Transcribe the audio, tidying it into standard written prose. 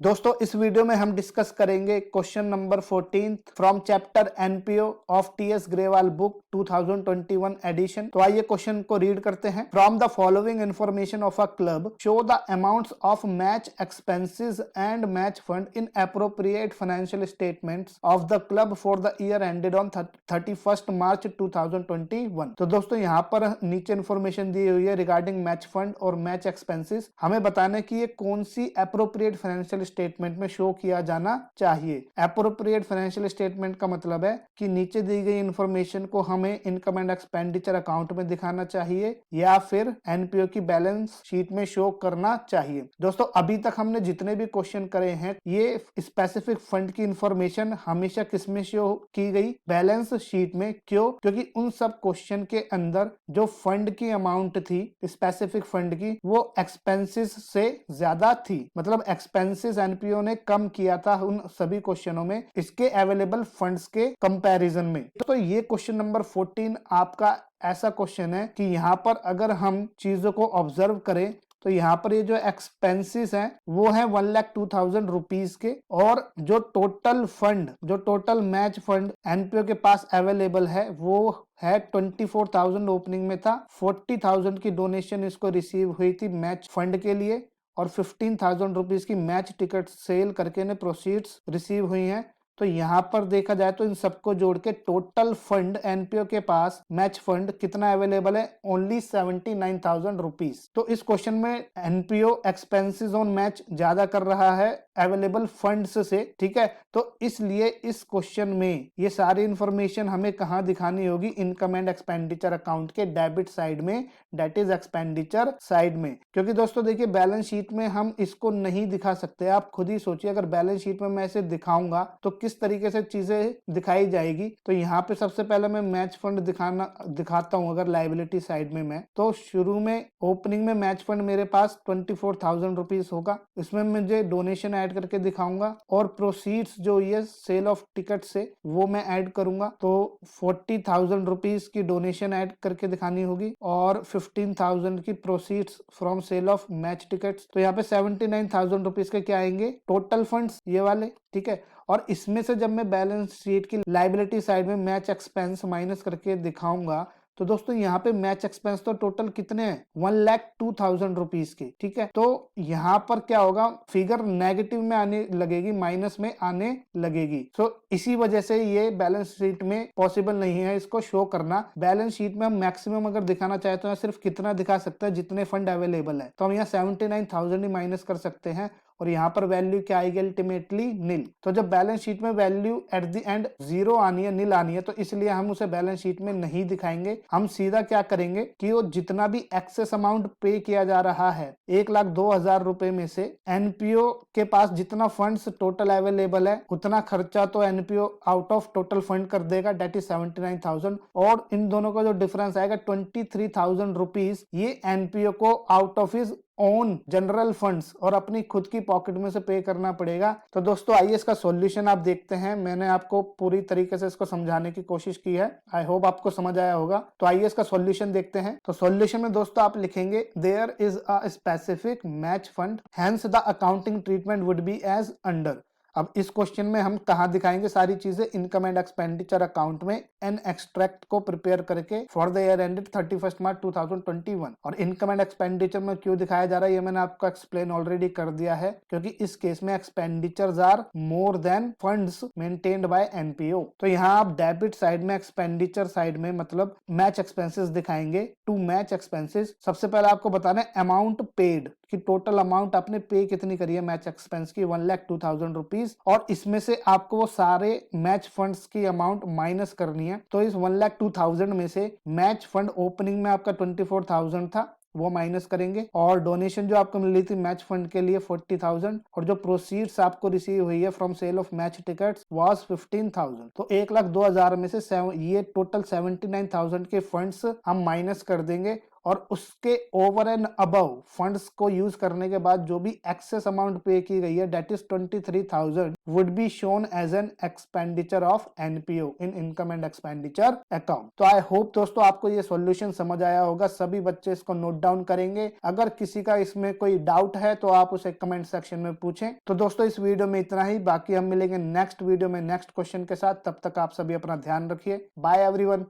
दोस्तों इस वीडियो में हम डिस्कस करेंगे question number 14 from chapter NPO of TS Grewal book 2021 edition. तो आइए क्वेश्चन को रीड करते हैं। From the following information of a club show the amounts of match expenses and match fund in appropriate financial statements of the club for the year ended on 31 March 2021। तो दोस्तों यहाँ पर नीचे information दी हुई है regarding match fund और match expenses. हमें बताना है कि ये कौन सी एप्रोप्रिएट फाइनेंशियल स्टेटमेंट में शो किया जाना चाहिए। एप्रोप्रिएट फाइनेंशियल स्टेटमेंट का मतलब है कि नीचे दी गई इंफॉर्मेशन को हमें इनकम एंड एक्सपेंडिचर अकाउंट में दिखाना चाहिए या फिर एनपीओ की बैलेंस शीट में शो करना चाहिए। दोस्तों अभी तक हमने जितने भी क्वेश्चन करे हैं ये स्पेसिफिक फंड की इंफॉर्मेशन हमेशा किसमें शो की गई? बैलेंस शीट में। क्यों? क्योंकि उन सब क्वेश्चन के अंदर जो फंड की अमाउंट थी स्पेसिफिक फंड की वो एक्सपेंसेस से ज्यादा थी, मतलब एक्सपेंसेस एनपीओ ने कम किया था उन सभी क्वेश्चनों में इसके अवेलेबल फंड्स के कंपैरिजन में। तो ये क्वेश्चन नंबर 14 आपका ऐसा क्वेश्चन है कि यहाँ पर अगर हम चीजों को ऑब्जर्व करें तो यहाँ पर ये जो एक्सपेंसेस हैं वो है 1,02,000 रुपीज के, और जो टोटल मैच फंड एनपीओ के पास अवेलेबल है वो है 24,000 ओपनिंग में था। 40,000 की डोनेशन इसको रिसीव हुई थी मैच फंड के लिए और 15,000 रुपीज की मैच टिकट सेल करके ने प्रोसीड्स रिसीव हुई हैं। तो यहाँ पर देखा जाए तो इन सबको जोड़ के टोटल फंड एनपीओ के पास मैच फंड कितना अवेलेबल है? Only 79,000 rupees. तो इस क्वेश्चन में एनपीओ एक्सपेंसेस ऑन मैच ज्यादा कर रहा है अवेलेबल फंड्स से, ठीक है। तो इसलिए इस क्वेश्चन में ये सारी इंफॉर्मेशन हमें कहाँ दिखानी होगी? इनकम एंड एक्सपेंडिचर अकाउंट के डेबिट साइड में, डेट इज एक्सपेंडिचर साइड में। क्योंकि दोस्तों देखिए बैलेंस शीट में हम इसको नहीं दिखा सकते। आप खुद ही सोचिए अगर बैलेंस शीट में मैं इसे दिखाऊंगा तो किस तरीके से चीजें दिखाई जाएगी। तो यहाँ पे सबसे पहले मैं मैच फंड दिखाता हूँ। अगर लाइबिलिटी साइड में मैं तो शुरू में ओपनिंग में मैच फंड मेरे पास 24,000 रुपीज होगा, इसमें मुझे डोनेशन ऐड करके दिखाऊंगा और प्रोसीड्स जो ये सेल ऑफ टिकट से वो मैं ऐड करूंगा। तो 40,000 रुपीज की डोनेशन ऐड करके दिखानी होगी और 15,000 की proceeds from sale of match tickets. तो यहाँ पे 79,000 रुपीज के क्या आएंगे? टोटल फंड्स ये वाले, ठीक है। और इसमें से जब मैं बैलेंस शीट की लाइबिलिटी साइड में मैच एक्सपेंस माइनस करके दिखाऊंगा तो दोस्तों यहाँ पे मैच एक्सपेंस तो टोटल कितने हैं? 1,02,000 रुपीज के, ठीक है। तो यहाँ पर क्या होगा? फिगर नेगेटिव में आने लगेगी, माइनस में आने लगेगी। तो इसी वजह से ये बैलेंस शीट में पॉसिबल नहीं है इसको शो करना। बैलेंस शीट में हम मैक्सिमम अगर दिखाना चाहे तो सिर्फ कितना दिखा सकते हैं? जितने फंड अवेलेबल है। तो हम यहाँ 79,000 ही माइनस कर सकते हैं और यहाँ पर वैल्यू क्या आएगी? अल्टीमेटली निल। तो जब बैलेंस शीट में value at the end zero आनी है, निल आनी है, तो इसलिए हम उसे बैलेंस शीट में नहीं दिखाएंगे। हम सीधा क्या करेंगे कि वो जितना भी एक्सेस अमाउंट पे किया जा रहा है 1,02,000 रुपए में से एनपीओ के पास जितना फंड्स टोटल अवेलेबल है उतना खर्चा तो NPO out of total fund कर देगा, डेट इज 79,000। और इन दोनों का जो डिफरेंस आएगा 23,000 रुपीज ये एनपीओ को out of his own general funds और अपनी खुद की पॉकेट में से पे करना पड़ेगा। तो दोस्तों आइए इसका सॉल्यूशन आप देखते हैं। मैंने आपको पूरी तरीके से इसको समझाने की कोशिश की है, आई होप आपको समझ आया होगा। तो आइए इसका सॉल्यूशन देखते हैं। तो सॉल्यूशन में दोस्तों आप लिखेंगे there is a specific match fund hence the accounting treatment would be as under. अब इस क्वेश्चन में हम कहा दिखाएंगे सारी चीजें? इनकम एंड एक्सपेंडिचर अकाउंट में एन एक्सट्रैक्ट को प्रिपेयर करके for the year ended 31 March 2021। और इनकम एंड एक्सपेंडिचर में क्यों दिखाया जा रहा है ये मैंने आपको एक्सप्लेन ऑलरेडी कर दिया है, क्योंकि इस केस में expenditures are more than funds maintained by NPO. तो यहाँ आप डेबिट साइड में, एक्सपेंडिचर साइड में मतलब मैच एक्सपेंसेस दिखाएंगे। टू मैच एक्सपेंसेस सबसे पहले आपको बताना है अमाउंट पेड कि टोटल अमाउंट आपने पे कितनी करी है मैच एक्सपेंस की, 1,02,000 रुपीज। और इसमें से आपको वो सारे मैच फंड्स की अमाउंट माइनस करनी है। तो इस 1,02,000 में से मैच फंड ओपनिंग में आपका 24,000 था वो माइनस करेंगे, और डोनेशन जो आपको मिली थी मैच फंड के लिए 40,000, और जो प्रोसीड्स आपको रिसीव हुई है from sale of match tickets was 15,000। तो 1,02,000 में से ये टोटल 79,000 के फंड्स हम माइनस कर देंगे और उसके ओवर एंड अबव फंड्स को यूज करने के बाद जो भी एक्सेस अमाउंट पे की गई है that is 23,000 would be shown as an expenditure of NPO in income and expenditure account. तो आई होप दोस्तों आपको ये सॉल्यूशन समझ आया होगा, सभी बच्चे इसको नोट डाउन करेंगे। अगर किसी का इसमें कोई डाउट है तो आप उसे कमेंट सेक्शन में पूछें। तो दोस्तों इस वीडियो में इतना ही, बाकी हम मिलेंगे नेक्स्ट वीडियो में नेक्स्ट क्वेश्चन के साथ। तब तक आप सभी अपना ध्यान रखिए। Bye everyone.